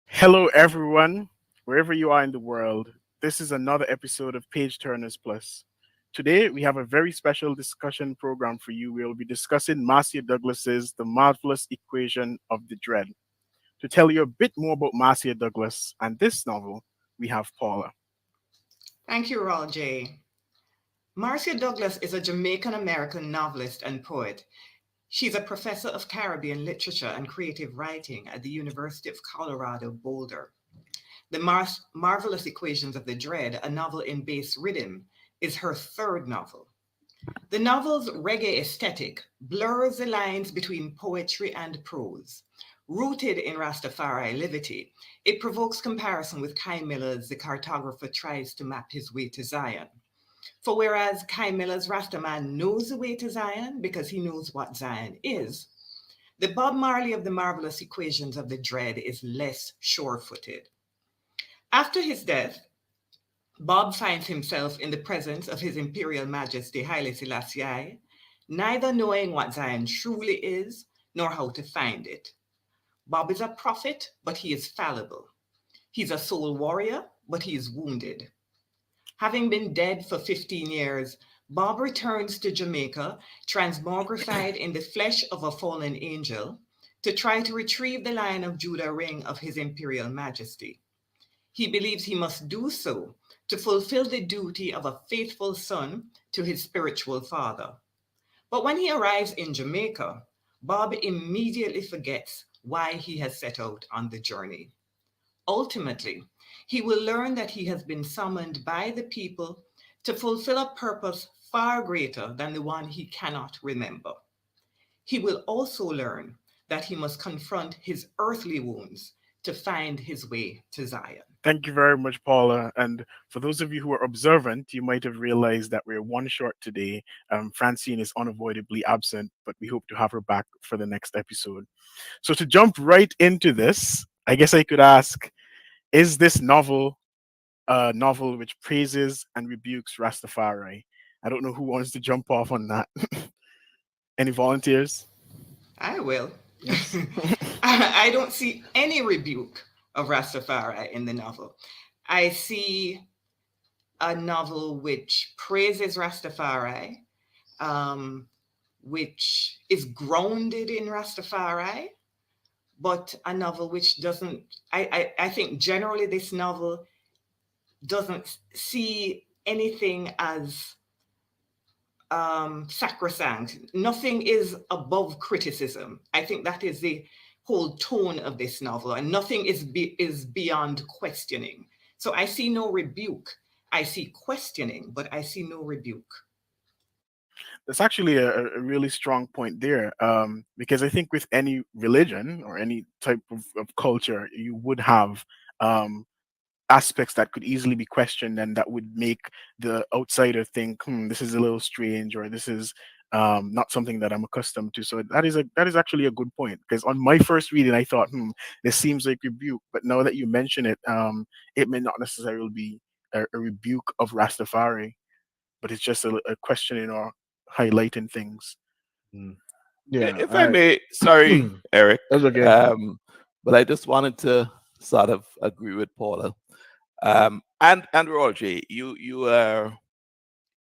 Hello, everyone, wherever you are in the world. This is another episode of Page Turners Plus. Today, we have a very special discussion program for you. We'll be discussing Marcia Douglas's The Marvelous Equation of the Dread. To tell you a bit more about Marcia Douglas and this novel, we have Paula. Thank you, Raul J. Marcia Douglas is a Jamaican American novelist and poet. She's a professor of Caribbean literature and creative writing at the University of Colorado, Boulder. The Marvelous Equations of the Dread, a novel in bass riddim, is her third novel. The novel's reggae aesthetic blurs the lines between poetry and prose. Rooted in Rastafari levity, it provokes comparison with Kai Miller's The Cartographer Tries to Map His Way to Zion. For whereas Kai Miller's Rastaman knows the way to Zion because he knows what Zion is, the Bob Marley of the Marvelous Equations of the Dread is less sure-footed. After his death, Bob finds himself in the presence of His Imperial Majesty Haile Selassie, neither knowing what Zion truly is nor how to find it. Bob is a prophet, but he is fallible. He's a soul warrior, but he is wounded. Having been dead for 15 years, Bob returns to Jamaica, transmogrified in the flesh of a fallen angel, to try to retrieve the Lion of Judah ring of His Imperial Majesty. He believes he must do so to fulfill the duty of a faithful son to his spiritual father. But when he arrives in Jamaica, Bob immediately forgets why he has set out on the journey. Ultimately, he will learn that he has been summoned by the people to fulfill a purpose far greater than the one he cannot remember. He will also learn that he must confront his earthly wounds to find his way to Zion. Thank you very much, Paula. And for those of you who are observant, you might have realized that we're one short today. Francine is unavoidably absent, but we hope to have her back for the next episode. So, to jump right into this, I guess I could ask, is this novel a novel which praises and rebukes Rastafari? I don't know who wants to jump off on that. Any volunteers? I will. Yes. I don't see any rebuke of Rastafari in the novel. I see a novel which praises Rastafari, which is grounded in Rastafari, but a novel which doesn't, I think generally this novel doesn't see anything as sacrosanct. Nothing is above criticism. I think that is the whole tone of this novel, and nothing is beyond questioning. So I see no rebuke. I see questioning, but I see no rebuke. That's actually a really strong point there, because I think with any religion or any type of culture, you would have aspects that could easily be questioned and that would make the outsider think, this is a little strange, or this is not something that I'm accustomed to. So that is actually a good point, because on my first reading, I thought, this seems like rebuke, but now that you mention it, it may not necessarily be a rebuke of Rastafari, but it's just a questioning or highlighting things. Mm. If I may, sorry, Eric, That's okay. but I just wanted to sort of agree with Paula. And Roger, you are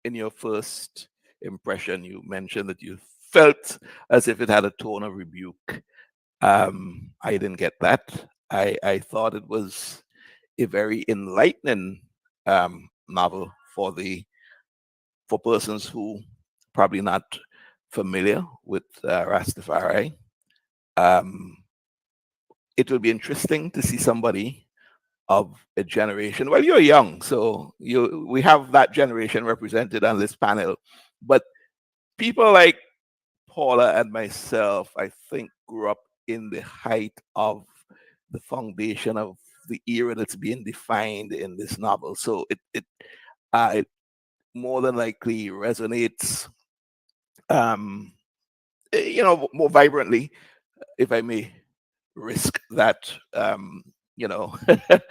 in your first impression, you mentioned that you felt as if it had a tone of rebuke. I didn't get that. I thought it was a very enlightening novel for persons who probably not familiar with Rastafari. It will be interesting to see somebody of a generation. Well, you're young, so we have that generation represented on this panel. But people like Paula and myself, I think, grew up in the height of the foundation of the era that's being defined in this novel. So it more than likely resonates, more vibrantly, if I may risk that, that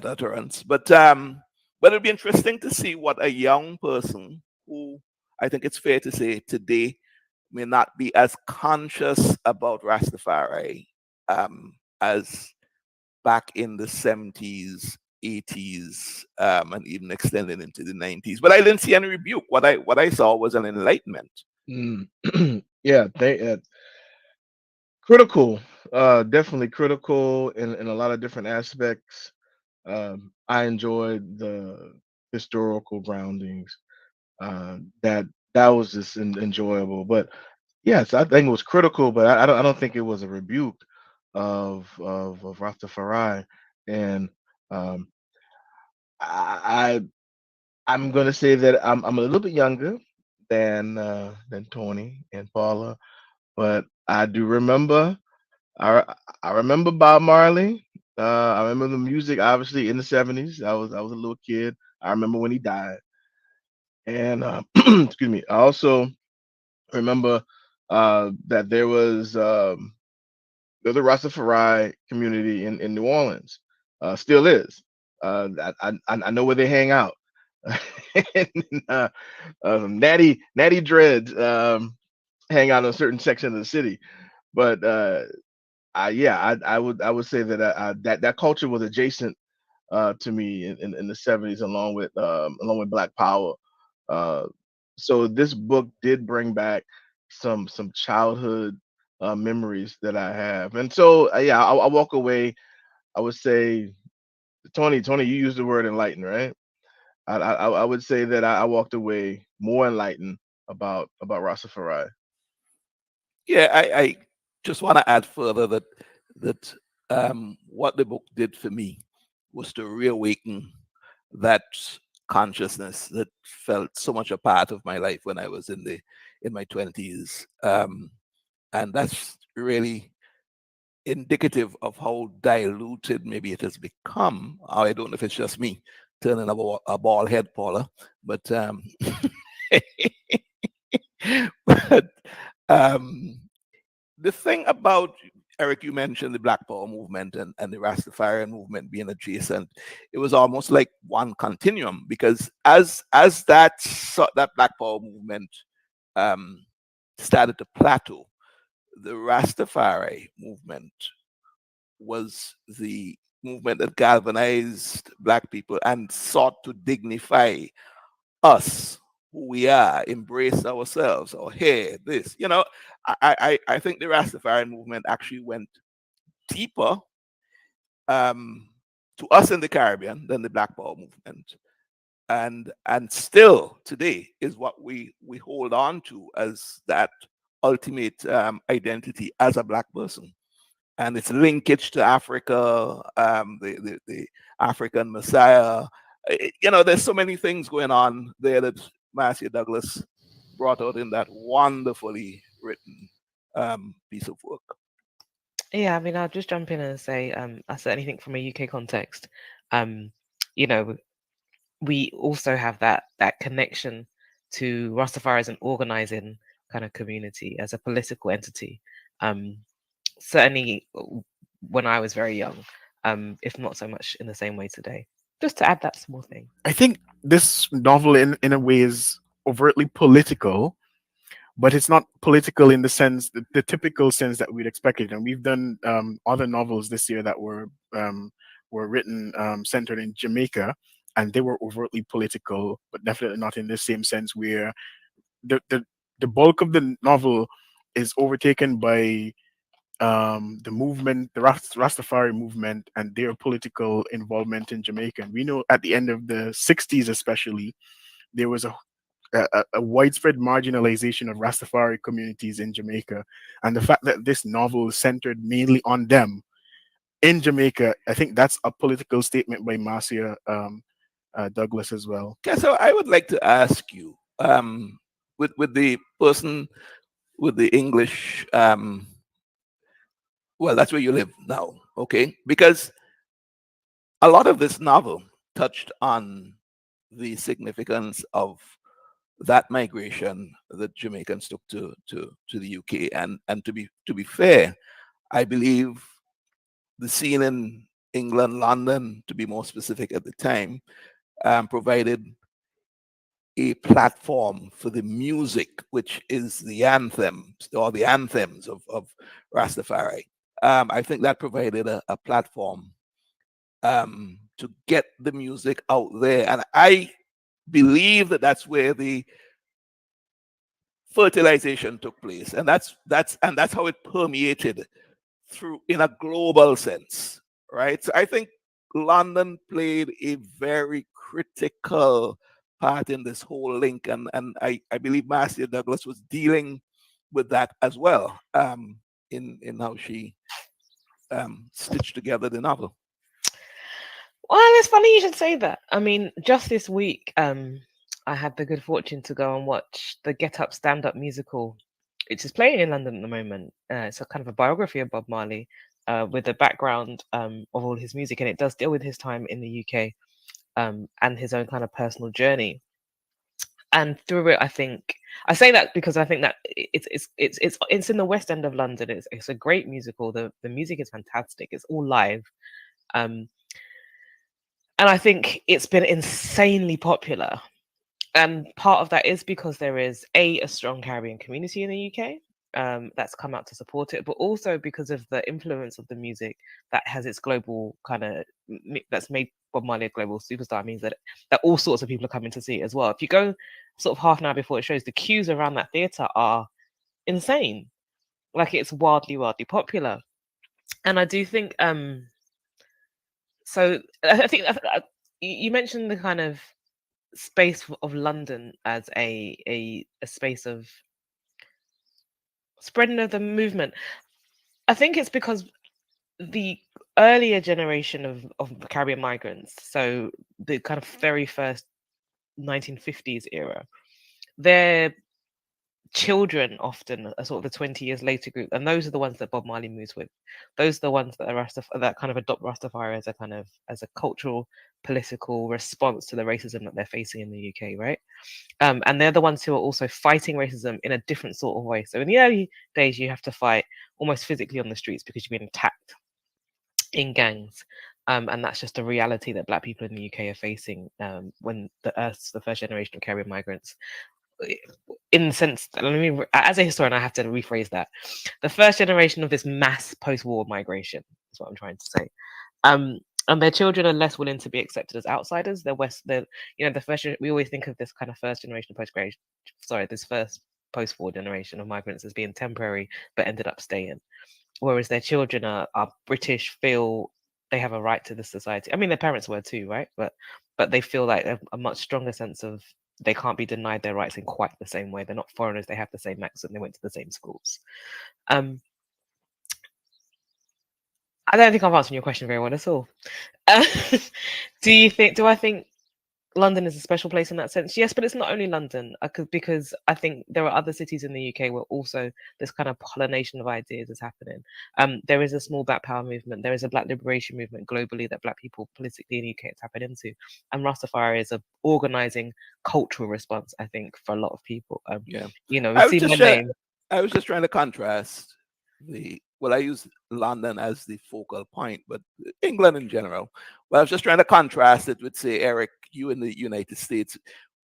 utterance. But but it'd be interesting to see what a young person who I think it's fair to say today may not be as conscious about Rastafari as back in the 70s, 80s, and even extending into the 90s. But I didn't see any rebuke. What I saw was an enlightenment. Mm. Yeah, critical, definitely critical in a lot of different aspects. I enjoyed the historical groundings. That was just enjoyable. But yes, I think it was critical, but I don't think it was a rebuke of Rastafari. And um, I I'm gonna say that I'm a little bit younger than Tony and Paula, but I do remember I I remember Bob Marley. I remember the music, obviously in the '70s. I was a little kid. I remember when he died, and excuse me. I also remember that there's a Rastafari community in New Orleans. Still is. I know where they hang out. and, natty dreads hang out in a certain section of the city, but I would say that that culture was adjacent to me in the '70s, along with Black Power. Uh, so this book did bring back some childhood memories that I have, and so yeah, I walk away. I would say, Tony, you used the word enlightened, right? I would say that I walked away more enlightened about Rastafari. Yeah, I just want to add further that what the book did for me was to reawaken that consciousness that felt so much a part of my life when I was in my 20s, and that's really indicative of how diluted maybe it has become. I don't know if it's just me turning a bald head, Paula, but but um, the thing about Eric, you mentioned the Black Power movement and the Rastafarian movement being adjacent. It was almost like one continuum because as that Black Power movement um, started to plateau, the Rastafari movement was the movement that galvanized Black people and sought to dignify us, who we are, embrace ourselves, or hair, this. I think the Rastafari movement actually went deeper um, to us in the Caribbean than the Black Power movement, and still today is what we hold on to as that ultimate identity as a Black person, and its linkage to Africa, the African Messiah. There's so many things going on there that Marcia Douglas brought out in that wonderfully written piece of work. Yeah, I mean, I'll just jump in and say, I certainly think from a UK context, um, you know, we also have that connection to Rastafari as an organizing kind of community, as a political entity. Um, Certainly when I was very young, if not so much in the same way today. Just to add that small thing. I think this novel, in a way, is overtly political, but it's not political in the sense, the typical sense that we'd expected. And we've done other novels this year that were written centered in Jamaica, and they were overtly political, but definitely not in the same sense where the bulk of the novel is overtaken by the movement, the Rastafari movement, and their political involvement in Jamaica. And we know at the end of the '60s, especially, there was a widespread marginalization of Rastafari communities in Jamaica, and the fact that this novel is centered mainly on them in Jamaica, I think that's a political statement by Marcia Douglas as well. Okay, so I would like to ask you, with the person with the English, well, that's where you live now, okay? Because a lot of this novel touched on the significance of that migration that Jamaicans took to the UK, and to be fair, I believe the scene in England, London, to be more specific at the time, provided a platform for the music, which is the anthems or the anthems of Rastafari. I think that provided a platform to get the music out there. And I believe that that's where the fertilization took place. And that's how it permeated through in a global sense, right? So I think London played a very critical part in this whole link, and I believe Marcia Douglas was dealing with that as well, in how she stitched together the novel. Well, it's funny you should say that. I mean, just this week, I had the good fortune to go and watch the Get Up Stand Up musical, which is playing in London at the moment. It's a kind of a biography of Bob Marley, with the background of all his music, and it does deal with his time in the UK, and his own kind of personal journey. And through it, I think I say that because I think that it's in the West End of London. It's a great musical. The music is fantastic. It's all live. Um, and I think it's been insanely popular. And part of that is because there is a strong Caribbean community in the UK, that's come out to support it, but also because of the influence of the music that has its global kind of that's made Bob Marley a global superstar. Means that all sorts of people are coming to see it as well. If you go sort of half an hour before it shows, the queues around that theatre are insane. Like, it's wildly popular, and I do think so. I think you mentioned the kind of space of London as a space of spreading of the movement. I think it's because the earlier generation of Caribbean migrants, so the kind of very first 1950s era, their children often are sort of the 20 years later group, and those are the ones that Bob Marley moves with. Those are the ones that are that kind of adopt Rastafari as a kind of as a cultural, political response to the racism that they're facing in the UK, right? And they're the ones who are also fighting racism in a different sort of way. So in the early days, you have to fight almost physically on the streets because you're being attacked in gangs. And that's just a reality that Black people in the UK are facing, when the first generation of Caribbean migrants, in the sense that, as a historian, I have to rephrase that. The first generation of this mass post-war migration is what I'm trying to say. And their children are less willing to be accepted as outsiders. The first, we always think of this kind of first generation of this first post-war generation of migrants as being temporary, but ended up staying. Whereas their children are British, feel they have a right to the society. I mean, their parents were too, right? But they feel like a much stronger sense of they can't be denied their rights in quite the same way. They're not foreigners. They have the same accent. They went to the same schools. I don't think I'm answering your question very well at all. Do I think London is a special place in that sense? Yes, but it's not only London, because I think there are other cities in the UK where also this kind of pollination of ideas is happening. There is a small Black Power movement. There is a Black liberation movement globally that Black people politically in the UK tap into. And Rastafari is a organising cultural response, I think, for a lot of people. Yeah, we I was see just my name. I was just trying to contrast I use London as the focal point, but England in general. Well, I was just trying to contrast it with, say, Eric, you in the United States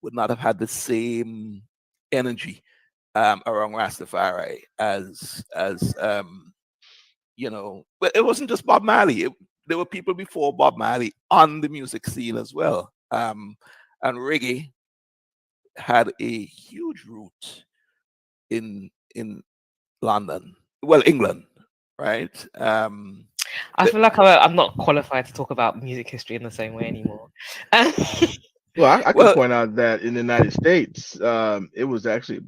would not have had the same energy around Rastafari as but it wasn't just Bob Marley. There were people before Bob Marley on the music scene as well. And reggae had a huge root in London, well, England, right? I feel like I'm not qualified to talk about music history in the same way anymore. Well, I can Well, point out that in the United States, it was actually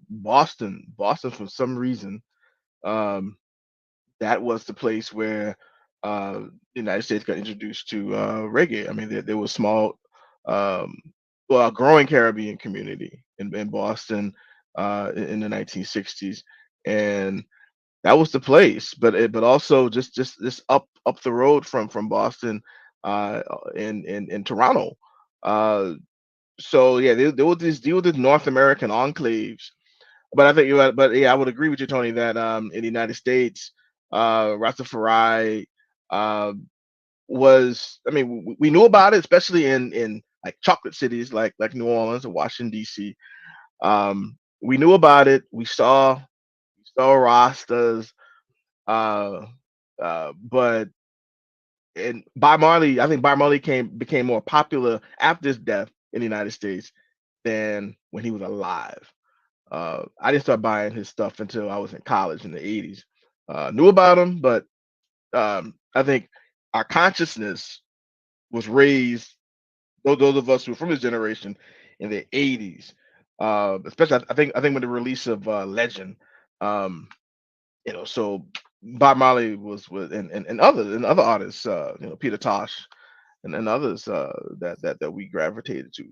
Boston. Boston, for some reason, um, that was the place where the United States got introduced to reggae. I mean, there was small, um, well, a growing Caribbean community in Boston in the 1960s, and that was the place. But also just up the road from Boston, in Toronto. Uh, so yeah, there were these deal with North American enclaves. But I think you're right. But yeah, I would agree with you, Tony, that in the United States, Rastafari uh, was. I mean, we knew about it, especially in like chocolate cities like New Orleans or Washington D.C. We knew about it. We saw Rastas, uh, but and Bob Marley. I think Bob Marley became more popular after his death in the United States than when he was alive. I didn't start buying his stuff until I was in college in the '80s. Knew about him, but I think our consciousness was raised. Those of us who are from his generation in the '80s, especially I think when the release of Legend, um, so Bob Marley was and other artists, Peter Tosh and others that we gravitated to.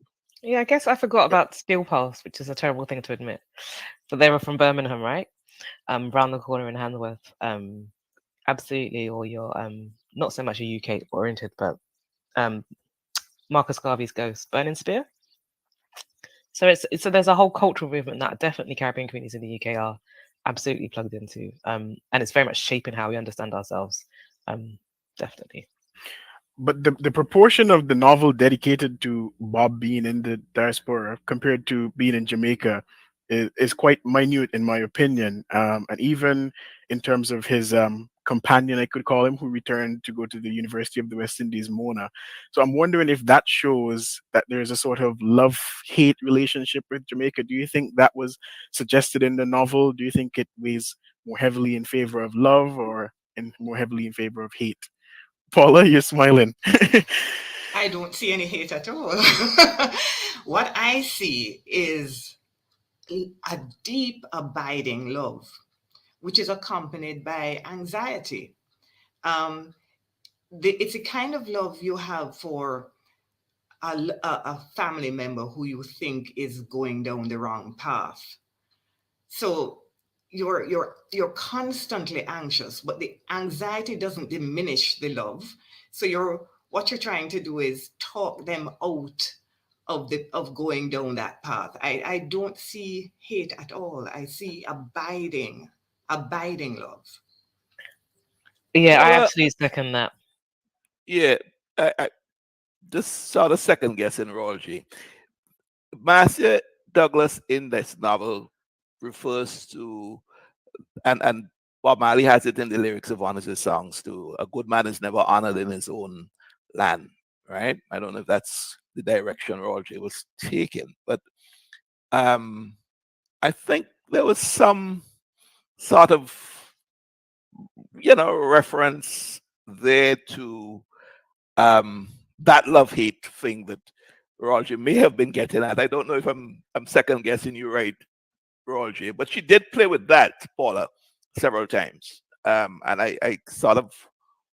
Yeah, I guess I forgot about Steel Pulse, which is a terrible thing to admit. But they were from Birmingham, right? Round the corner in Handsworth. Absolutely, or you're not so much a UK oriented, but um, Marcus Garvey's Ghost, Burning Spear. So there's a whole cultural movement that definitely Caribbean communities in the UK are absolutely plugged into, and it's very much shaping how we understand ourselves. Definitely. But the proportion of the novel dedicated to Bob being in the diaspora compared to being in Jamaica is quite minute in my opinion. And even in terms of his companion, I could call him, who returned to go to the University of the West Indies, Mona. So I'm wondering if that shows that there's a sort of love-hate relationship with Jamaica. Do you think that was suggested in the novel? Do you think it weighs more heavily in favor of love or more heavily in favor of hate? Paula, you're smiling. I don't see any hate at all. What I see is a deep, abiding love, which is accompanied by anxiety. Um, it's a kind of love you have for a family member who you think is going down the wrong path. So you're constantly anxious, but the anxiety doesn't diminish the love. So what you're trying to do is talk them out of going down that path. I don't see hate at all. I see abiding love. Yeah, I Paula, absolutely second that. yeah, I just sort of second guessing Royal G. Marcia Douglas in this novel refers to, and Bob Marley has it in the lyrics of one of his songs too. A good man is never honored in his own land, right? I don't know if that's the direction Royal J was taking, but um, I think there was some sort of, reference there to that love hate thing that Roger may have been getting at. I don't know if I'm second guessing you right, Roger, but she did play with that, Paula, several times. And I sort of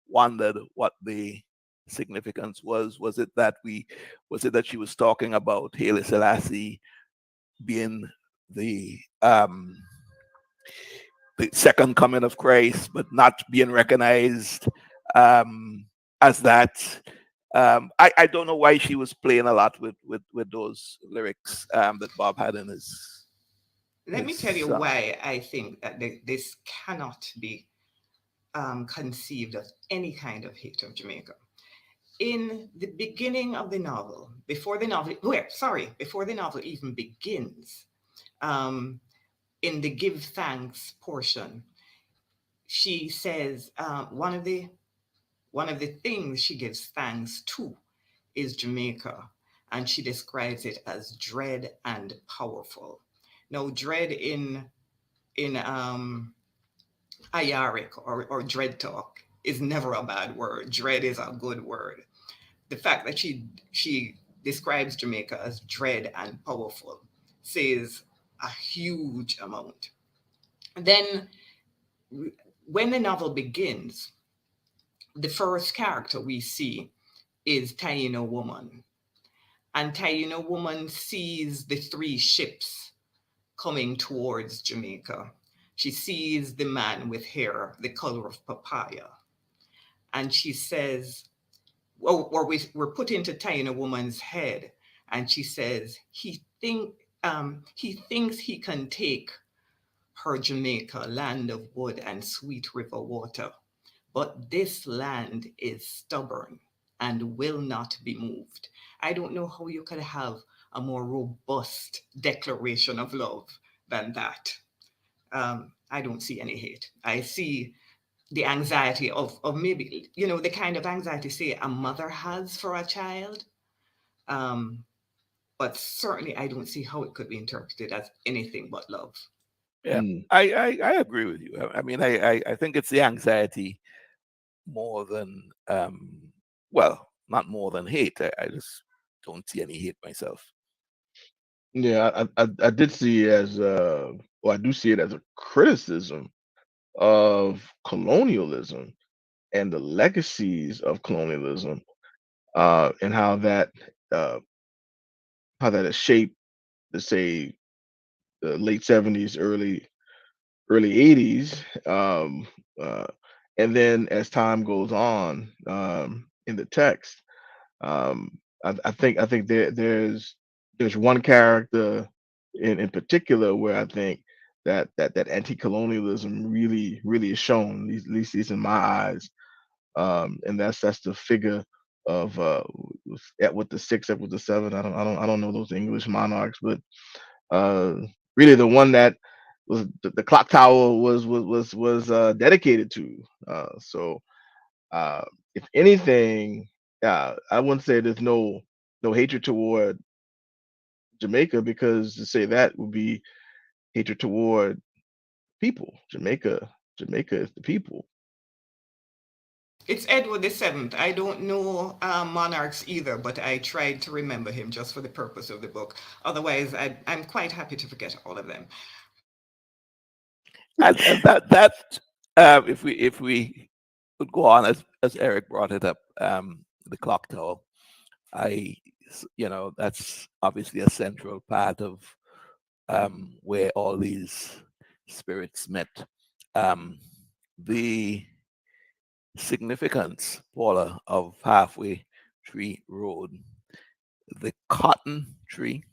wondered what the significance was. Was it that she was talking about Haile Selassie being the second coming of Christ, but not being recognized um, as that? I don't know why she was playing a lot with those lyrics that Bob had in Let his me tell you song. why I think that this cannot be conceived as any kind of hate of Jamaica. In the beginning of the novel, before the novel even begins, um, in the give thanks portion, she says one of the things she gives thanks to is Jamaica, and she describes it as dread and powerful. Now, dread in Ayaric or dread talk is never a bad word. Dread is a good word. The fact that she describes Jamaica as dread and powerful says a huge amount. Then, when the novel begins, the first character we see is Taino Woman. And Taino Woman sees the three ships coming towards Jamaica. She sees the man with hair the color of papaya. And she says, we're put into Taino Woman's head, and she says, he thinks he can take her Jamaica, land of wood and sweet river water. But this land is stubborn. and will not be moved. I don't know how you could have a more robust declaration of love than that. I don't see any hate. I see the anxiety of maybe, the kind of anxiety, say, a mother has for a child. Um, but certainly I don't see how it could be interpreted as anything but love. Yeah, Mm. I agree with you. I mean, I think it's the anxiety more than, well, not more than hate. I just don't see any hate myself. Yeah, I did see it as well, I do see it as a criticism of colonialism and the legacies of colonialism, and uh, how that has shaped, let's say, the late '70s, early '80s, uh, and then as time goes on, in the text, I think there's one character in particular where I think that anti-colonialism really is shown, at least in my eyes, and that's the figure of with the six, with the seven. I don't know those English monarchs, but uh, really the one that was the clock tower was dedicated to. So uh, if anything, I wouldn't say there's no hatred toward Jamaica, because to say that would be hatred toward people. Jamaica is the people. It's Edward the Seventh. I don't know monarchs either, but I tried to remember him just for the purpose of the book. Otherwise, I'm quite happy to forget all of them. And that if we could go on, as Eric brought it up, the clock tower. That's obviously a central part of where all these spirits met. Um, the significance, Paula, of Halfway Tree Road, the cotton tree,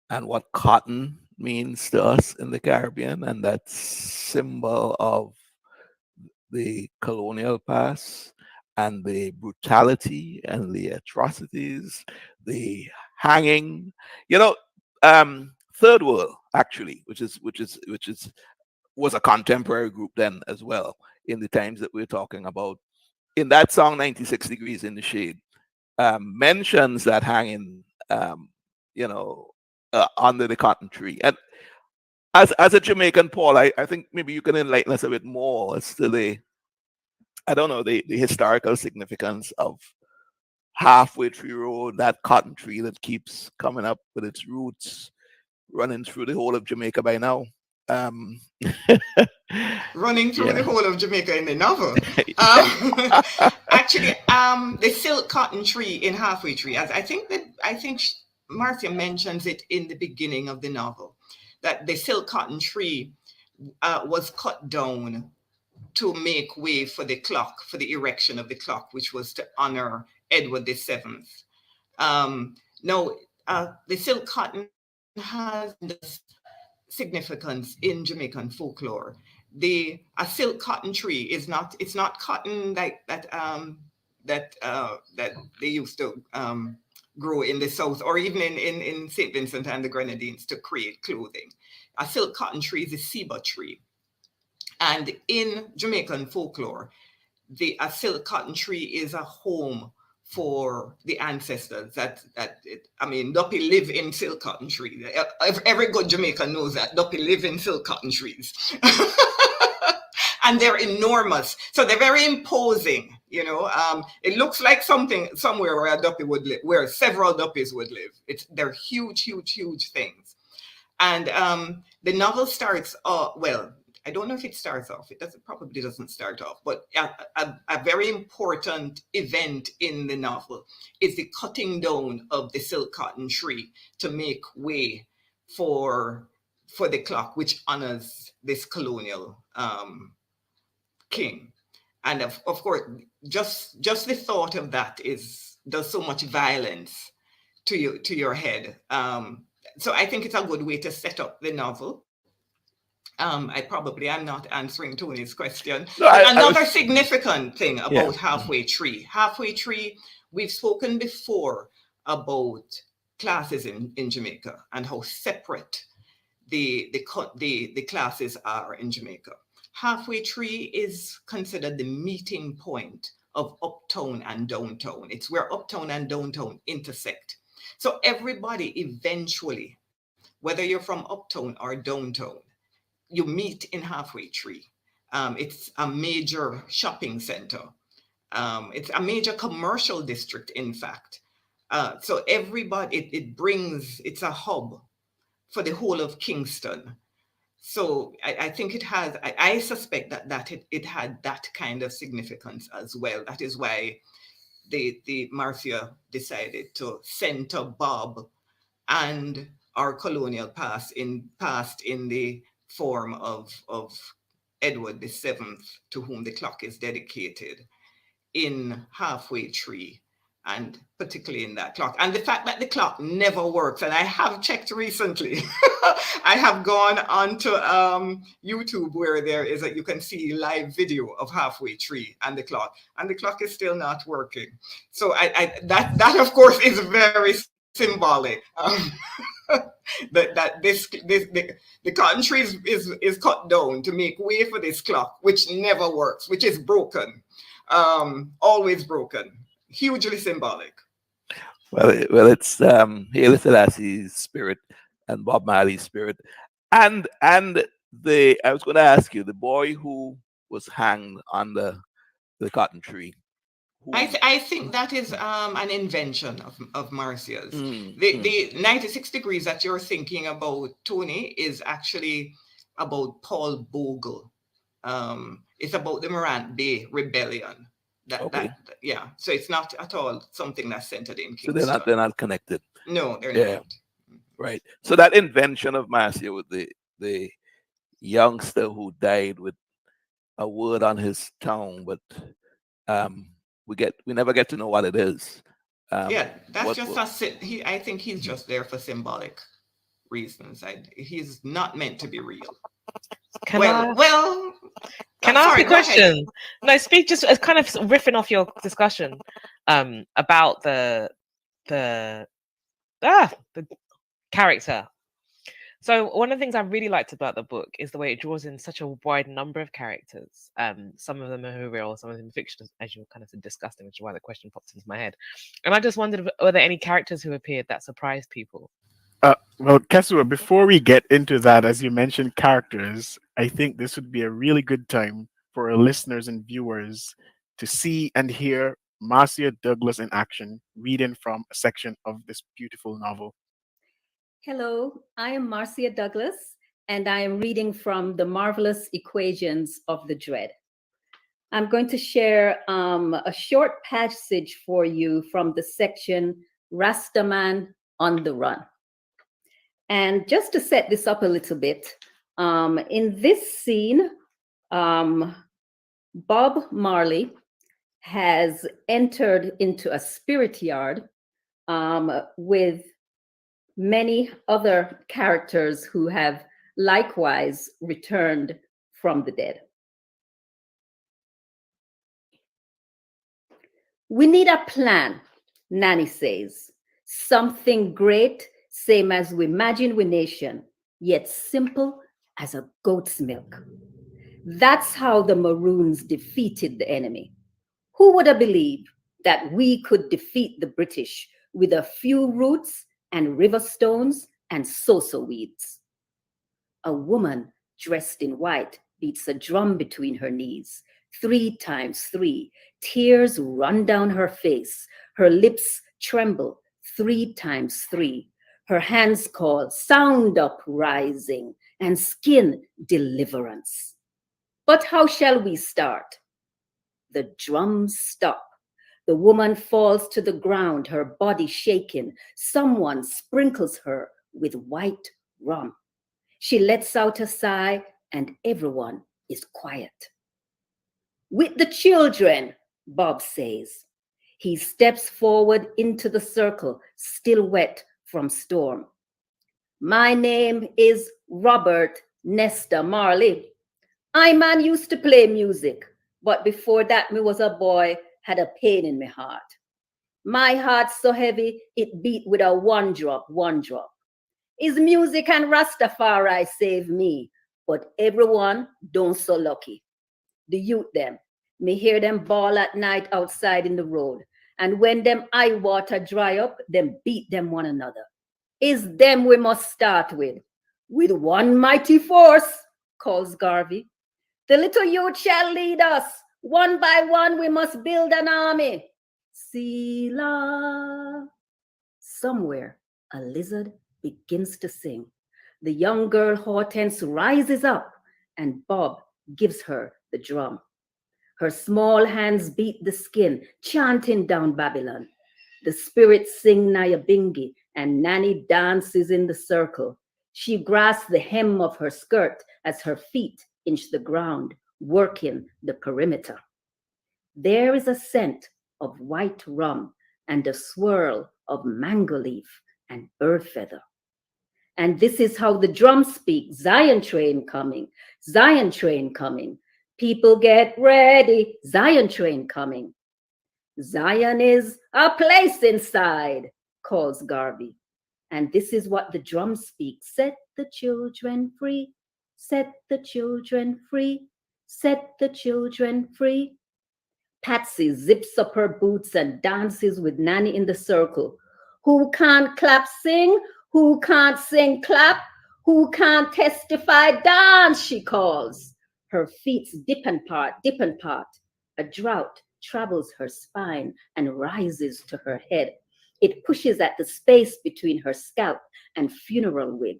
and what cotton means to us in the Caribbean, and that symbol of the colonial past and the brutality and the atrocities, the hanging, you know, Third World actually, which is was a contemporary group then as well in the times that we're talking about. In that song, 96 Degrees in the Shade, mentions that hanging, you know, under the cotton tree. And as a Jamaican, Paul, I think maybe you can enlighten us a bit more as to I don't know, the historical significance of Halfway Tree Road, that cotton tree that keeps coming up with its roots running through the whole of Jamaica by now. Um, Running through the yeah. whole of Jamaica in the novel. Actually, the silk cotton tree in Halfway Tree, as I think Marcia mentions it in the beginning of the novel, that the silk cotton tree was cut down to make way for the clock, for the erection of the clock, which was to honor Edward the Seventh. Now, the silk cotton has significance in Jamaican folklore. A silk cotton tree is not, it's not cotton like that they used to grow in the south, or even in St. Vincent and the Grenadines, to create clothing. A silk cotton tree is a ceiba tree. And in Jamaican folklore, a silk cotton tree is a home for the ancestors. Duppy live in silk cotton tree. Every good Jamaican knows that Duppy live in silk cotton trees. And they're enormous, so they're very imposing. It looks like something somewhere where a Duppy would live, where several Duppies would live. They're huge, huge, huge things. And the novel starts, well, I don't know if it starts off. Probably doesn't start off. But a very important event in the novel is the cutting down of the silk cotton tree to make way for the clock, which honors this colonial king. And of course, just the thought of that does so much violence to your head. So I think it's a good way to set up the novel. I probably am not answering Tony's question. No, But I another was, significant thing yeah. about halfway tree. Halfway tree, we've spoken before about classes in Jamaica and how separate the classes are in Jamaica. Halfway tree is considered the meeting point of uptown and downtown. It's where uptown and downtown intersect. So everybody eventually, whether you're from uptown or downtown, you meet in halfway tree. It's a major shopping center. It's a major commercial district, in fact. So everybody, it brings, it's a hub for the whole of Kingston. So I think it has, I suspect it had that kind of significance as well. That is why the Marcia decided to center Bob and our colonial past in the form of Edward the Seventh, to whom the clock is dedicated, in halfway tree, and particularly in that clock. And the fact that the clock never works, and I have checked recently, I have gone onto YouTube where there is you can see live video of halfway tree and the clock is still not working. So that of course is very symbolic. That the cotton tree is cut down to make way for this clock, which never works, which is broken, always broken. Hugely symbolic. Well, it's Haile Selassie's spirit and Bob Marley's spirit, and I was going to ask you, the boy who was hanged on the cotton tree. I think that is an invention of Marcia's. Mm, The 96 degrees that you're thinking about, Tony, is actually about Paul Bogle. It's about the Morant Bay Rebellion. Okay. Yeah. So it's not at all something that's centered in So Kingston. they're not connected. No, they're Yeah. not. Right. So that invention of Marcia with the youngster who died with a word on his tongue, but we never get to know what it is. Yeah, that's I think he's just there for symbolic reasons. He's not meant to be real. Can I ask sorry, a question? No, speak just as kind of riffing off your discussion about the character. So one of the things I really liked about the book is the way it draws in such a wide number of characters. Some of them are real, some of them fiction, as you were kind of discussing, which is why the question popped into my head. And I just wondered, were there any characters who appeared that surprised people? Well, Kesua, before we get into that, as you mentioned characters, I think this would be a really good time for our listeners and viewers to see and hear Marcia Douglas in action, reading from a section of this beautiful novel. Hello, I am Marcia Douglas, and I am reading from the Marvellous Equations of the Dread. I'm going to share a short passage for you from the section Rastaman on the Run. And just to set this up a little bit, in this scene, Bob Marley has entered into a spirit yard with many other characters who have likewise returned from the dead. We need a plan, Nanny says. Something great, same as we imagine we nation, yet simple as a goat's milk. That's how the Maroons defeated the enemy. Who would have believed that we could defeat the British with a few roots and river stones and so-so weeds? A woman dressed in white beats a drum between her knees. 3 times 3, tears run down her face. Her lips tremble. 3 times 3. Her hands call, sound uprising, and skin deliverance. But how shall we start? The drums stop. The woman falls to the ground, her body shaking. Someone sprinkles her with white rum. She lets out a sigh, and everyone is quiet. With the children, Bob says. He steps forward into the circle, still wet from storm. My name is Robert Nesta Marley. I man used to play music, but before that me was a boy, had a pain in my heart. My heart so heavy, it beat with a one drop, one drop. Is music and Rastafari save me, but everyone don't so lucky. The youth them, me hear them bawl at night outside in the road, and when them eye water dry up, them beat them one another. Is them we must start with one mighty force, calls Garvey. The little youth shall lead us. One by one, we must build an army. Selah. Somewhere, a lizard begins to sing. The young girl Hortense rises up, and Bob gives her the drum. Her small hands beat the skin, chanting down Babylon. The spirits sing Nyabingi, and Nanny dances in the circle. She grasps the hem of her skirt as her feet inch the ground, working the perimeter. There is a scent of white rum and a swirl of mango leaf and bird feather. And this is how the drums speak. Zion train coming, Zion train coming. People get ready, Zion train coming. Zion is a place inside, calls Garvey. And this is what the drums speak. Set the children free, set the children free, set the children free. Patsy zips up her boots and dances with Nanny in the circle. Who can't clap, sing? Who can't sing, clap? Who can't testify, dance, she calls. Her feet dip and part, dip and part. A drought travels her spine and rises to her head. It pushes at the space between her scalp and funeral wig.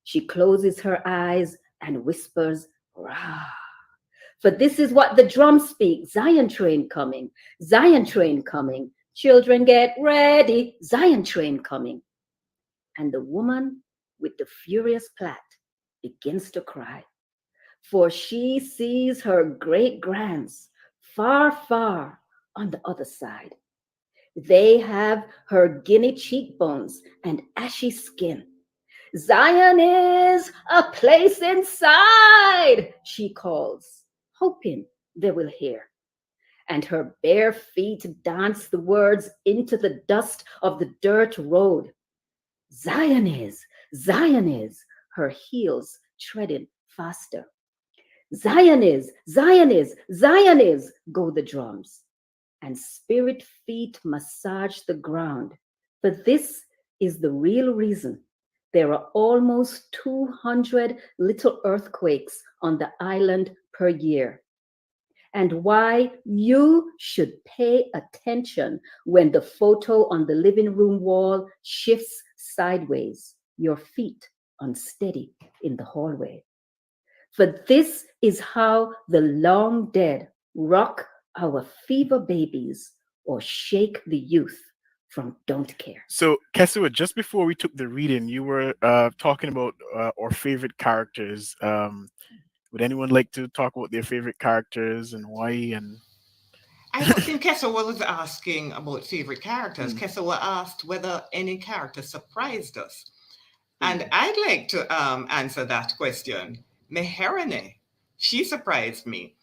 She closes her eyes and whispers, rah. For this is what the drums speak. Zion train coming, Zion train coming. Children get ready, Zion train coming. And the woman with the furious plait begins to cry, for she sees her great grands far, far on the other side. They have her guinea cheekbones and ashy skin. Zion is a place inside, she calls, hoping they will hear. And her bare feet dance the words into the dust of the dirt road. Zion is, her heels treading faster. Zion is, go the drums. And spirit feet massage the ground. But this is the real reason there are almost 200 little earthquakes on the island per year. And why you should pay attention when the photo on the living room wall shifts sideways, your feet unsteady in the hallway. For this is how the long dead rock our fever babies or shake the youth from don't care. So, Kesua, just before we took the reading, you were talking about our favorite characters. Would anyone like to talk about their favorite characters and why? And I don't think Kesawa was asking about favorite characters. Mm. Kesawa asked whether any character surprised us. And I'd like to answer that question. Meherene, she surprised me.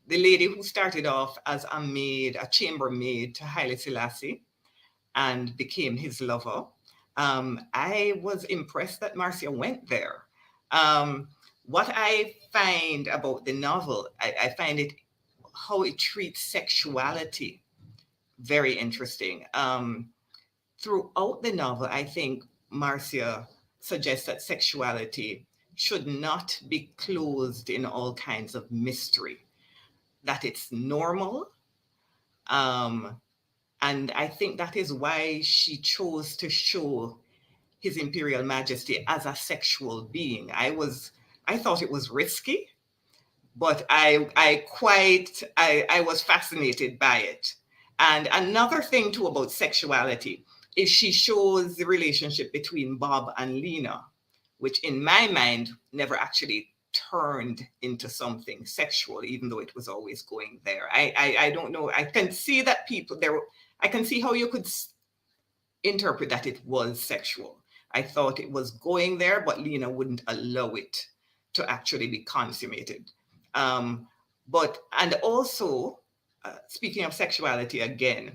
The lady who started off as a maid, a chambermaid to Haile Selassie, and became his lover. I was impressed that Marcia went there. What I find about the novel, I find it how it treats sexuality very interesting. Throughout the novel, I think Marcia suggests that sexuality should not be closed in all kinds of mystery, that it's normal. And I think that is why she chose to show His Imperial Majesty as a sexual being. I thought it was risky, but I was fascinated by it. And another thing too about sexuality is she shows the relationship between Bob and Lena, which in my mind never actually turned into something sexual, even though it was always going there. I don't know. I can see that I can see how you could interpret that it was sexual. I thought it was going there, but Lena wouldn't allow it to actually be consummated. And also, speaking of sexuality again,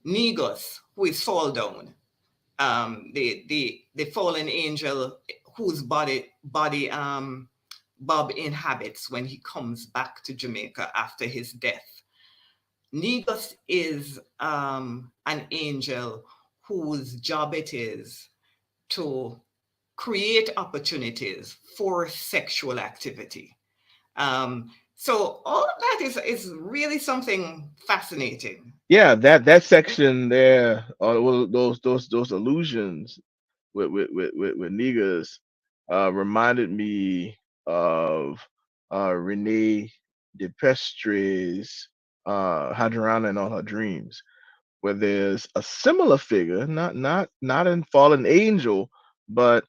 Negus, who is fall down, the fallen angel whose body Bob inhabits when he comes back to Jamaica after his death. Negus is an angel whose job it is to create opportunities for sexual activity. So all of that is really something fascinating. Yeah, that section there, well, those allusions with niggas, reminded me of Renee Depestre's Hadrona and All Her Dreams, where there's a similar figure, not in Fallen Angel, but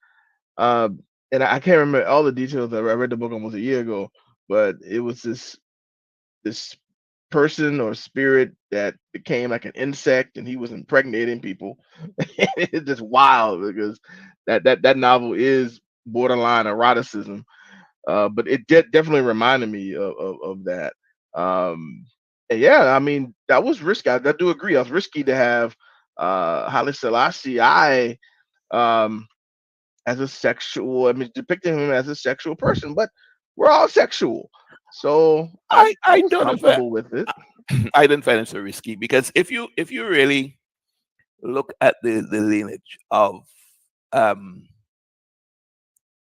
uh, and I can't remember all the details. I read the book almost a year ago, but it was this person or spirit that became like an insect and he was impregnating people. It's just wild because that novel is borderline eroticism, but it definitely reminded me of that. And yeah, I mean that was risky. I do agree. I was risky to have Haile Selassie um, as a sexual. I mean, depicting him as a sexual person, but we're all sexual, so I I was don't know if comfortable with it. I didn't find it so risky because if you really look at the lineage of um,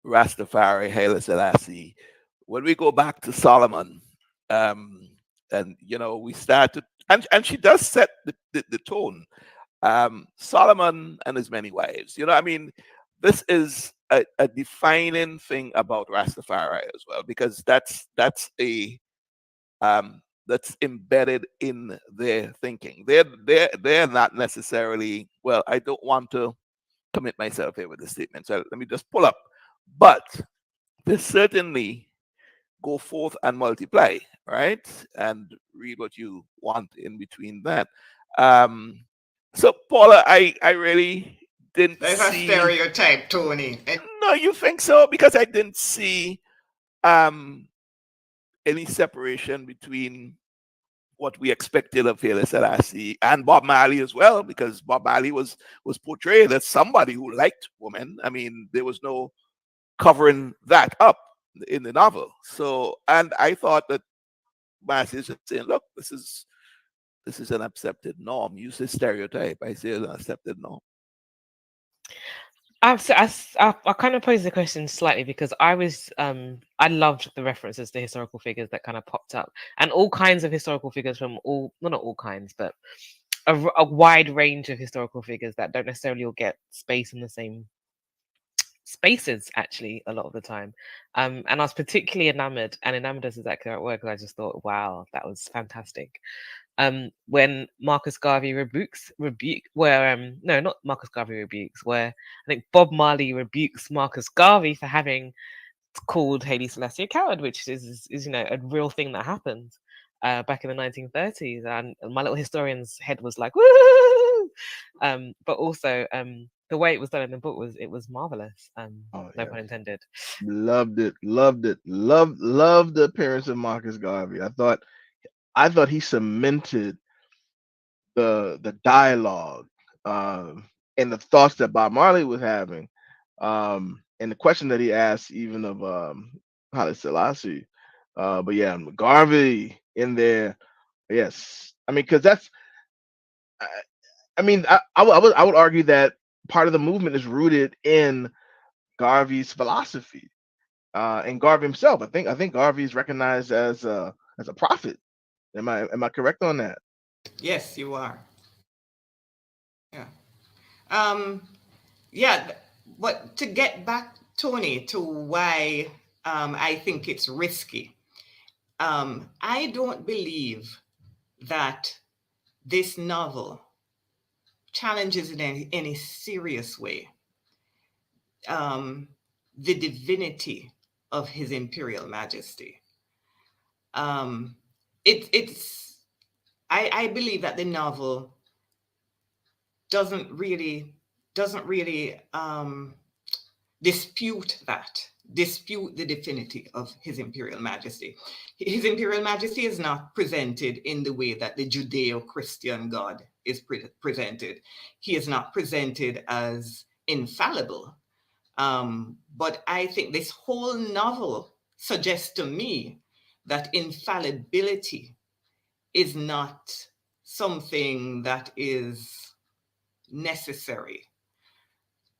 Rastafari, Haile Selassie, when we go back to Solomon, um, and we start to, and she does set the tone. Solomon and his many wives. I mean, this is a defining thing about Rastafari as well, because that's embedded in their thinking. They're not necessarily, well, I don't want to commit myself here with the statement, so let me just pull up. But they certainly go forth and multiply, right? And read what you want in between that. So Paula, I really didn't There's a see. stereotype, Tony. No, you think so? Because I didn't see um any separation between what we expected of Haile Selassie and Bob Marley as well, because Bob Marley was portrayed as somebody who liked women. I mean, there was no covering that up in the novel. So, and I thought that Marcy is just saying, look, this is an accepted norm. Use this stereotype. I say an accepted norm. I kind of posed the question slightly because I loved the references to historical figures that kind of popped up, and all kinds of historical figures from all, well, not all kinds, but a wide range of historical figures that don't necessarily all get space in the same spaces actually a lot of the time. And I was particularly enamored, and enamored is exactly the right word, because I just thought, wow, that was fantastic. When Marcus Garvey not Marcus Garvey rebukes, where I think Bob Marley rebukes Marcus Garvey for having called Haile Selassie a coward, which is a real thing that happened back in the 1930s, and my little historian's head was like, woo! But also the way it was done in the book was marvelous. Oh No yes, pun intended. loved it, loved the appearance of Marcus Garvey. I thought he cemented the dialogue, and the thoughts that Bob Marley was having, and the question that he asked even of Haile Selassie. But yeah, Garvey in there, yes. I mean, because I, I mean, I would argue that part of the movement is rooted in Garvey's philosophy, and Garvey himself. I think Garvey is recognized as a prophet. Am I correct on that? Yes, you are. Yeah. Um, yeah, but to get back, Tony, to why I think it's risky, I don't believe that this novel challenges in any serious way um, the divinity of His Imperial Majesty. Um, it's I believe that the novel doesn't really doesn't really dispute the divinity of His Imperial Majesty. His Imperial Majesty is not presented in the way that the Judeo-Christian God is presented. He is not presented as infallible. But I think this whole novel suggests to me that infallibility is not something that is necessary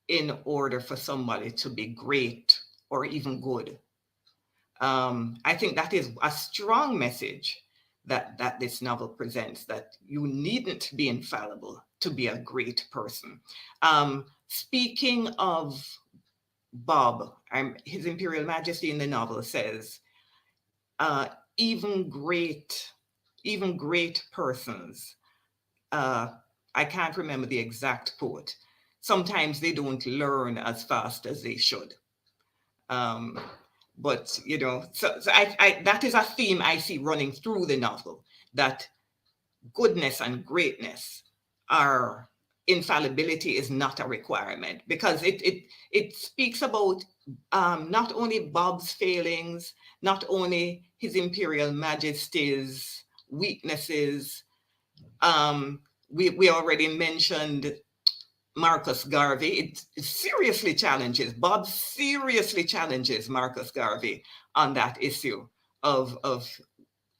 in order for somebody to be great or even good. I think that is a strong message that this novel presents, that you needn't be infallible to be a great person. Speaking of Bob, His Imperial Majesty in the novel says, even great persons, I can't remember the exact quote, sometimes they don't learn as fast as they should. But you know, so that is a theme I see running through the novel, that goodness and greatness are, infallibility is not a requirement, because it speaks about not only Bob's failings, not only His Imperial Majesty's weaknesses. We already mentioned Marcus Garvey. It seriously challenges, Bob seriously challenges Marcus Garvey on that issue of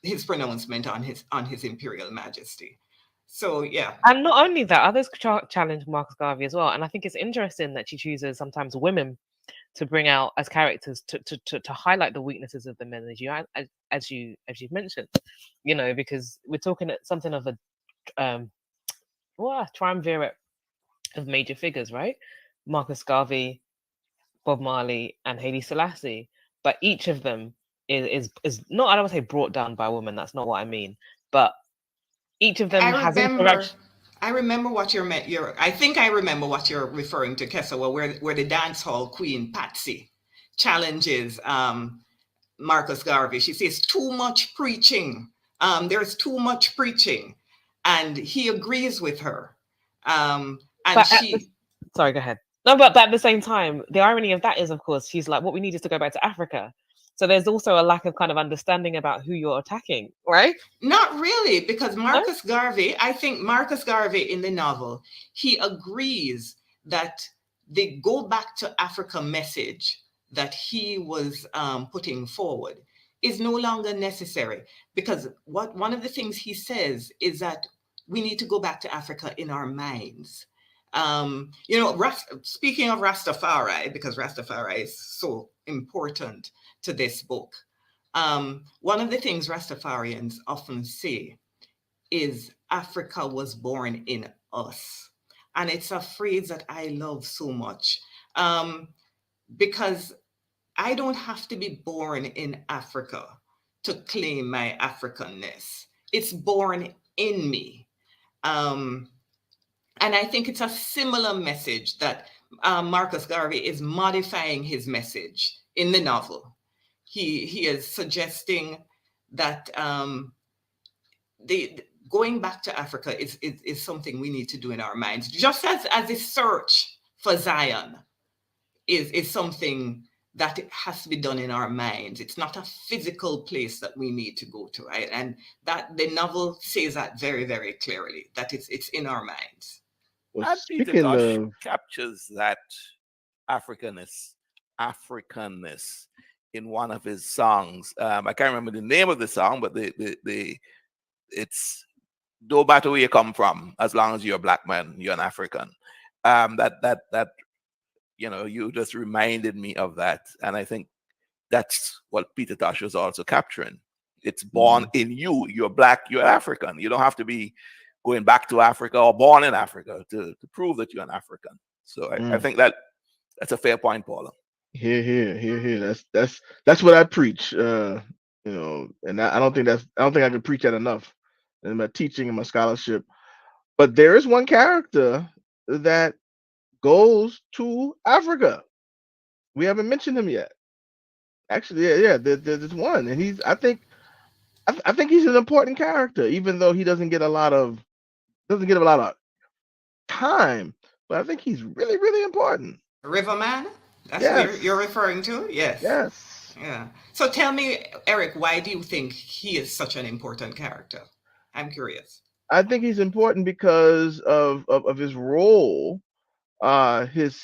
his pronouncement on his Imperial Majesty. So yeah. And not only that, others challenge Marcus Garvey as well. And I think it's interesting that she chooses sometimes women to bring out as characters to highlight the weaknesses of the men, as you've mentioned, you know, because we're talking at something of a triumvirate of major figures, right? Marcus Garvey, Bob Marley, and Haile Selassie. But each of them is not, I don't want to say brought down by a woman, that's not what I mean, but each of them has interaction. I remember what I think I remember what you're referring to, Kesawa, where the dance hall queen Patsy challenges Marcus Garvey. She says, too much preaching. There's too much preaching. And he agrees with her. Sorry, go ahead. No, but at the same time, the irony of that is, of course, she's like, what we need is to go back to Africa. So there's also a lack of kind of understanding about who you're attacking, right? Not really, because Garvey, I think Marcus Garvey in the novel, he agrees that the go back to Africa message that he was putting forward is no longer necessary, because one of the things he says is that we need to go back to Africa in our minds. You know, speaking of Rastafari, because Rastafari is so important to this book, one of the things Rastafarians often say is Africa was born in us. And it's a phrase that I love so much, because I don't have to be born in Africa to claim my Africanness. It's born in me. And I think it's a similar message that Marcus Garvey is modifying his message in the novel. He is suggesting that the going back to Africa is something we need to do in our minds, just as the search for Zion is something that it has to be done in our minds. It's not a physical place that we need to go to, right? And that the novel says that very, very clearly, that it's in our minds. Well, and Peter Tosh captures that Africanness in one of his songs. I can't remember the name of the song, but it's no matter where you come from, as long as you're a black man, you're an African. That you know, you just reminded me of that, and I think that's what Peter Tosh was also capturing. It's born in you. You're black. You're African. You don't have to be going back to Africa or born in Africa to prove that you're an African. So I think that's a fair point, Paula. Here. That's what I preach. You know, and I don't think I can preach that enough in my teaching and my scholarship. But there is one character that goes to Africa. We haven't mentioned him yet. Actually, yeah, there's one, and I think he's an important character, even though he doesn't get a lot of time. but I think he's really, really important. Riverman? That's who you're Yes, referring to? Yes. yes. Yeah. So tell me, Eric, why do you think he is such an important character? I'm curious. I think he's important because of his role, uh, his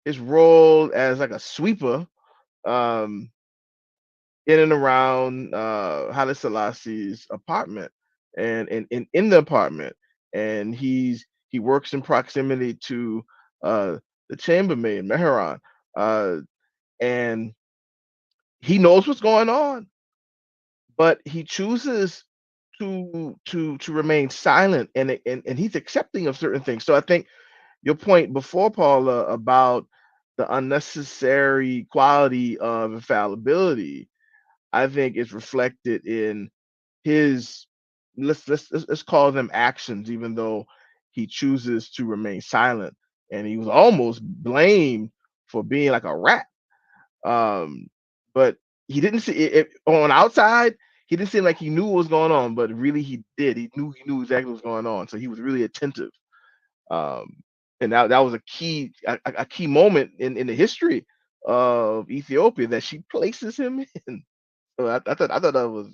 his role as like a sweeper, um, in and around Haile Selassie's apartment, and in the apartment, and he works in proximity to uh, the chambermaid Meheran, uh, and he knows what's going on, but he chooses to remain silent, and he's accepting of certain things. So I think your point before, Paula, about the unnecessary quality of infallibility, I think is reflected in his, let's call them actions, even though he chooses to remain silent, and he was almost blamed for being like a rat. Um, but he didn't see it on outside. He didn't seem like he knew what was going on, but really he did. He knew exactly what was going on. So he was really attentive. Um, and that was a key moment in the history of Ethiopia that she places him in. So I thought that was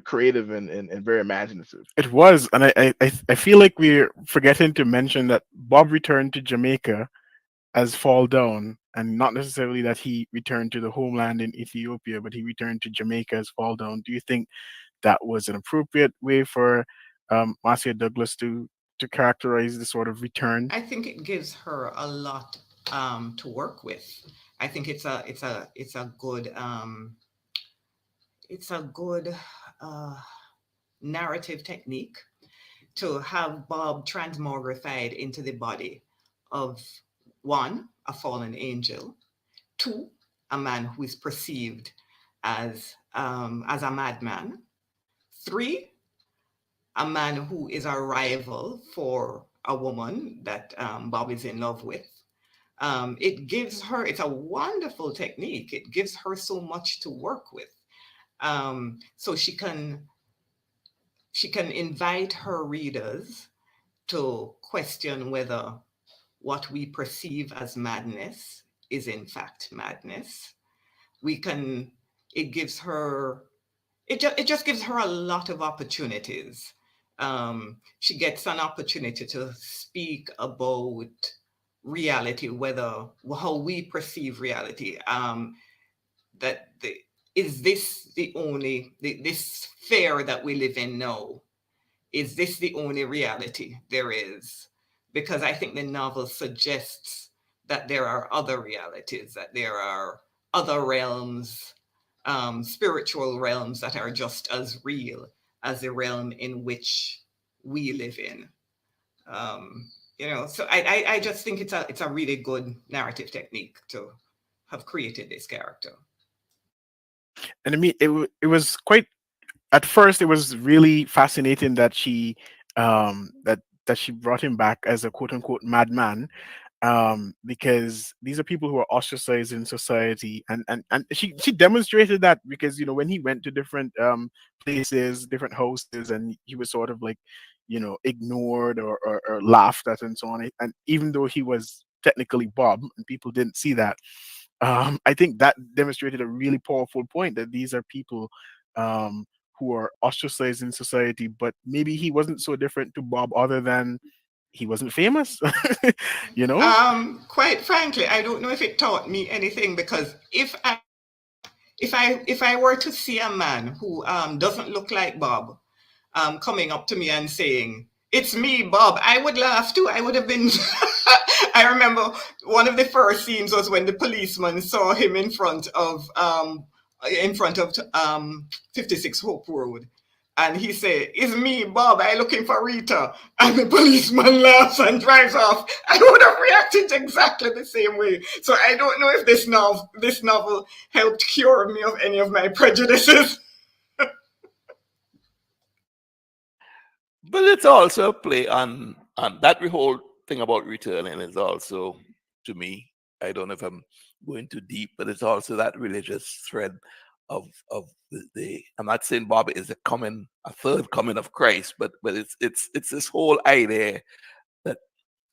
creative and very imaginative. It was, and I feel like we're forgetting to mention that Bob returned to Jamaica as Fall Down, and not necessarily that he returned to the homeland in Ethiopia, but he returned to Jamaica as Fall Down. Do you think that was an appropriate way for Marcia Douglas to characterize the sort of return? I think it gives her a lot to work with. I think it's a good uh, narrative technique to have Bob transmogrified into the body of one, a fallen angel, two, a man who is perceived as a madman, three, a man who is a rival for a woman that Bob is in love with. It's a wonderful technique. It gives her so much to work with. So she can invite her readers to question whether what we perceive as madness is in fact madness. We can, it gives her, it just gives her a lot of opportunities. She gets an opportunity to speak about reality, whether how we perceive reality. That the, is this the only this sphere that we live in now? Is this the only reality there is? Because I think the novel suggests that there are other realities, that there are other realms, spiritual realms that are just as real as the realm in which we live in. So I just think it's a really good narrative technique to have created this character. And I mean, it was quite, at first it was really fascinating that that she brought him back as a quote unquote madman, because these are people who are ostracized in society, and she demonstrated that, because when he went to different places, different houses, and he was sort of like ignored or laughed at and so on, and even though he was technically Bob and people didn't see that, I think that demonstrated a really powerful point, that these are people who are ostracized in society, but maybe he wasn't so different to Bob other than he wasn't famous. you know? Quite frankly, I don't know if it taught me anything, because if I were to see a man who doesn't look like Bob coming up to me and saying, "It's me, Bob," I would laugh too. I would have been. I remember one of the first scenes was when the policeman saw him in front of 56 Hope Road. And he said, "It's me, Bob. I looking for Rita." And the policeman laughs and drives off. I would have reacted exactly the same way. So I don't know if this novel helped cure me of any of my prejudices. But it's also a play on that whole thing about returning is also, to me, I don't know if I'm going too deep, but it's also that religious thread of the I'm not saying Bob is a third coming of Christ, but it's this whole idea that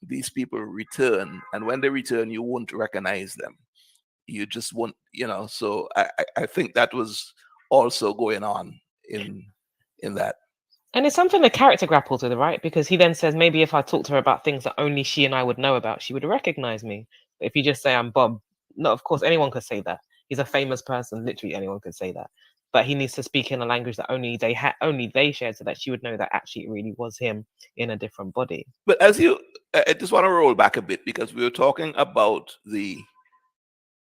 these people return, and when they return, you won't recognize them. You just won't, So I think that was also going on in that. And it's something the character grapples with, right? Because he then says, maybe if I talked to her about things that only she and I would know about, she would recognize me. But if you just say I'm Bob, no, of course anyone could say that. He's a famous person. Literally anyone could say that. But he needs to speak in a language that only they shared, so that she would know that actually it really was him in a different body. But I just want to roll back a bit, because we were talking about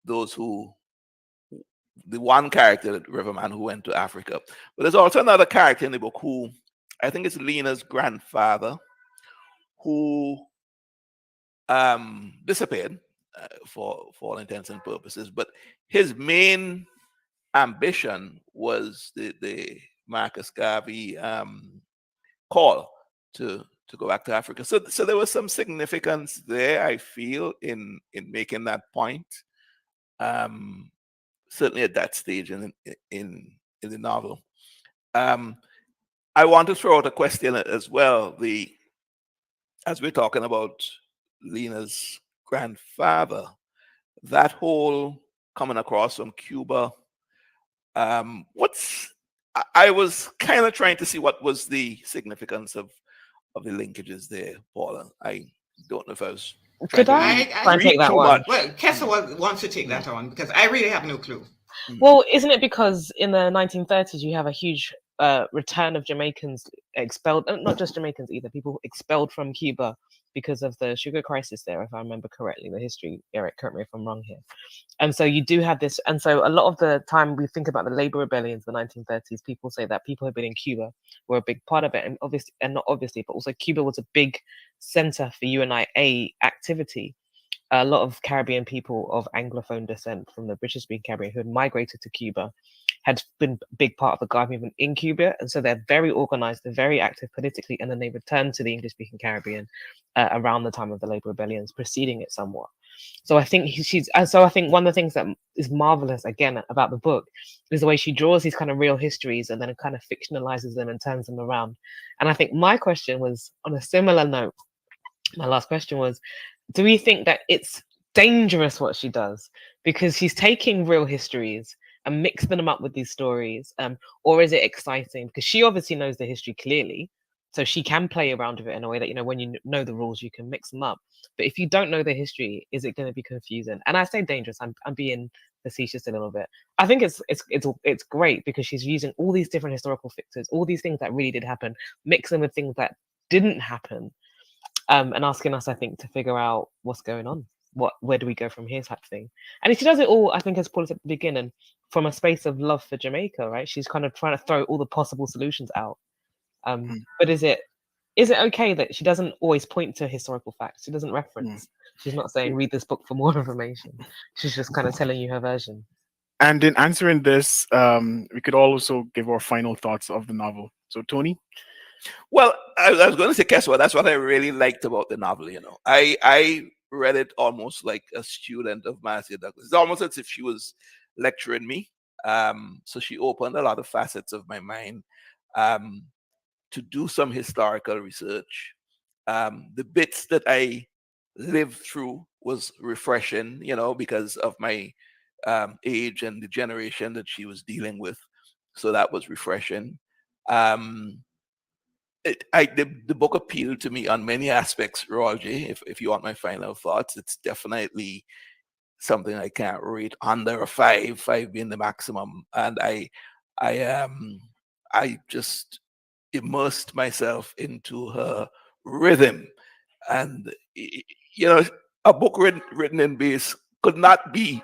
those who the one character, Riverman, who went to Africa. But there's also another character in the book who I think it's Lena's grandfather, who disappeared for all intents and purposes. But his main ambition was the Marcus Garvey call to go back to Africa. So there was some significance there, I feel, in making that point. Certainly at that stage in the novel. I want to throw out a question as well. As we're talking about Lena's grandfather, that whole coming across from Cuba. I was kind of trying to see what was the significance of the linkages there, Paula. I don't know if I was Could I try and take that one? Well, Kessa wants to take that on, because I really have no clue. Well, isn't it because in the 1930s you have a huge return of Jamaicans expelled, not just Jamaicans either, people expelled from Cuba because of the sugar crisis there, if I remember correctly, the history. Eric, correct me if I'm wrong here. And so you do have this, and so a lot of the time we think about the labor rebellions in the 1930s, people say that people who have been in Cuba were a big part of it, and obviously, and not obviously, but also Cuba was a big center for UNIA activity. A lot of Caribbean people of Anglophone descent from the British-speaking Caribbean who had migrated to Cuba had been a big part of the Garvey movement in Cuba, and so they're very organized, they're very active politically, and then they returned to the English-speaking Caribbean around the time of the labor rebellions, preceding it somewhat. So I think I think one of the things that is marvelous again about the book is the way she draws these kind of real histories and then kind of fictionalizes them and turns them around. And I think my question was on a similar note. My last question was, do we think that it's dangerous what she does because she's taking real histories and mixing them up with these stories, or is it exciting because she obviously knows the history clearly, so she can play around with it in a way that, when you know the rules, you can mix them up? But if you don't know the history, is it going to be confusing? And I say dangerous, I'm being facetious a little bit. I think it's great because she's using all these different historical fixes, all these things that really did happen, mix them with things that didn't happen, and asking us, I think, to figure out what's going on. Where do we go from here, type thing. And she does it all, I think, as Paul said at the beginning, from a space of love for Jamaica, right? She's kind of trying to throw all the possible solutions out. But is it okay that she doesn't always point to historical facts? She doesn't reference. She's not saying read this book for more information. She's just kind of telling you her version. And in answering this, we could also give our final thoughts of the novel. So, Tony? Well, I was going to say, guess what? That's what I really liked about the novel. I read it almost like a student of Marcia Douglas. It's almost as if she was lecturing me. So she opened a lot of facets of my mind to do some historical research. The bits that I lived through was refreshing, because of my age and the generation that she was dealing with. So that was refreshing. The book appealed to me on many aspects, Roger. If you want my final thoughts, it's definitely something I can't rate under a 5 being the maximum. And I just immersed myself into her rhythm. And a book written in bass could not be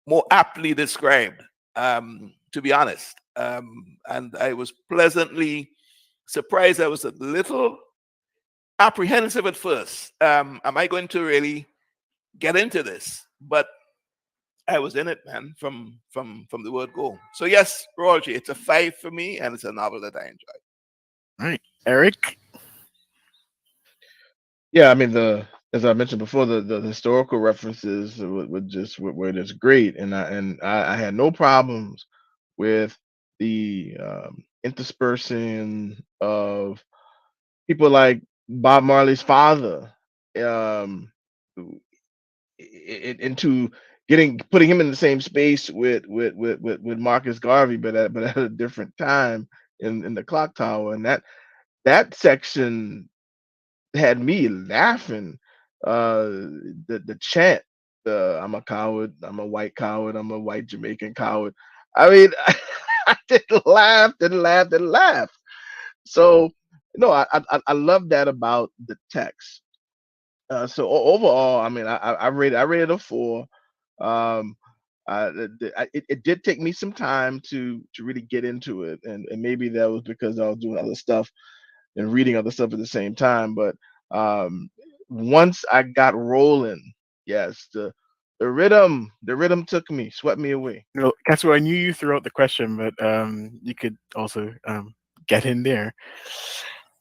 more aptly described, to be honest. And I was pleasantly surprised. I was a little apprehensive at first. Am I going to really get into this? But I was in it, man, from the word go. So yes, Roger, it's a 5 for me, and it's a novel that I enjoy. All right, Eric? Yeah, I mean, as I mentioned before, the historical references were just great, and I had no problems with the interspersing of people like Bob Marley's father um, into putting him in the same space with Marcus Garvey, but at a different time in the clock tower, and that section had me laughing. The chant, the "I'm a coward, I'm a white coward, I'm a white Jamaican coward." I mean, I didn't laugh, didn't laugh, didn't laugh. So no, I love that about the text. So overall, I mean, I rated a 4. Um, it did take me some time to really get into it, and maybe that was because I was doing other stuff and reading other stuff at the same time. But um, once I got rolling, yes, the rhythm took me, swept me away. No, Katsu, I knew you threw out the question, but you could also get in there.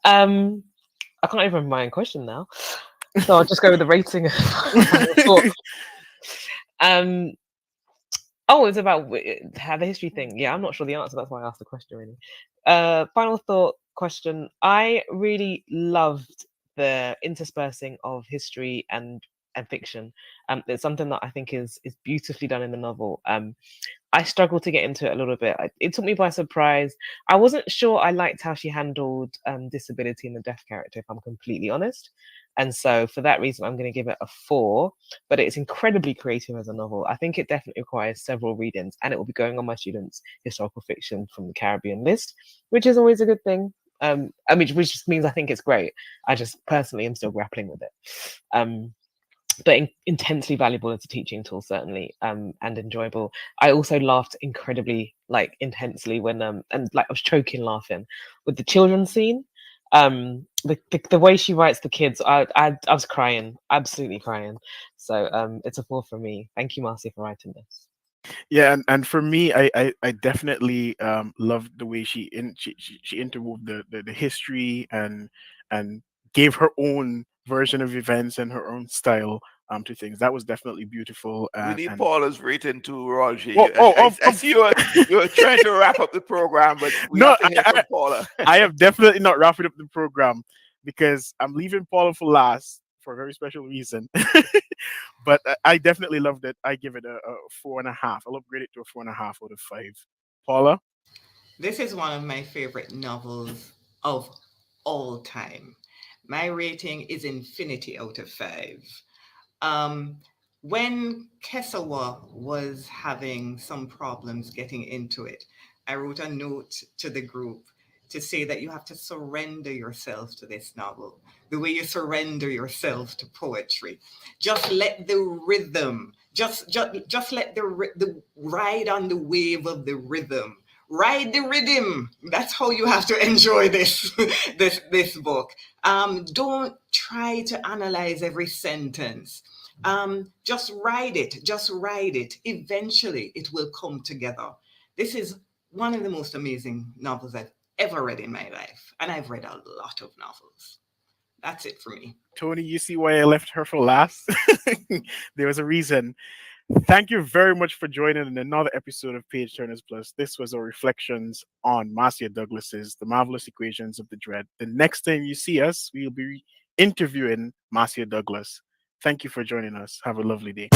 Um, I can't even remember my own question now, so I'll just go with the rating. Of final thought. Um, oh, it's about how the history thing. Yeah, I'm not sure the answer. That's why I asked the question. Really. Final thought question. I really loved the interspersing of history and fiction. It's something that I think is beautifully done in the novel. I struggled to get into it a little bit. It took me by surprise. I wasn't sure I liked how she handled disability in the deaf character, if I'm completely honest. And so for that reason, I'm going to give it a 4. But it's incredibly creative as a novel. I think it definitely requires several readings, and it will be going on my students' historical fiction from the Caribbean list, which is always a good thing. I mean, which just means I think it's great. I just personally am still grappling with it. But intensely valuable as a teaching tool, certainly, and enjoyable. I also laughed incredibly, like, intensely when and like I was choking laughing with the children's scene. The way she writes the kids, I was crying, absolutely crying. So it's a 4 for me. Thank you, Marcia, for writing this. Yeah, and for me, I definitely loved the way she interwove the history and gave her own version of events and her own style to things. That was definitely beautiful. We And need and Paula's rating too, Roger. oh, oh, I see you're trying to wrap up the program, but we no, have to hear from Paula. I have definitely not wrapping up the program because I'm leaving Paula for last for a very special reason. But I definitely loved it. I give it a 4.5. I'll upgrade it to a 4.5 out of 5. Paula? This is one of my favorite novels of all time. My rating is infinity out of 5. Um, when Kesawa was having some problems getting into it, I wrote a note to the group to say that you have to surrender yourself to this novel, the way you surrender yourself to poetry. Just let the rhythm, just let the ride on the wave of the rhythm. Ride the rhythm. That's how you have to enjoy this this book. Don't try to analyze every sentence. Just write it. Just write it. Eventually, it will come together. This is one of the most amazing novels I've ever read in my life, and I've read a lot of novels. That's it for me. Tony, you see why I left her for last? There was a reason. Thank you very much for joining in another episode of Page Turners Plus. This was our reflections on Marcia Douglas's The Marvelous Equations of the Dread. The next time you see us, we'll be interviewing Marcia Douglas. Thank you for joining us. Have a lovely day.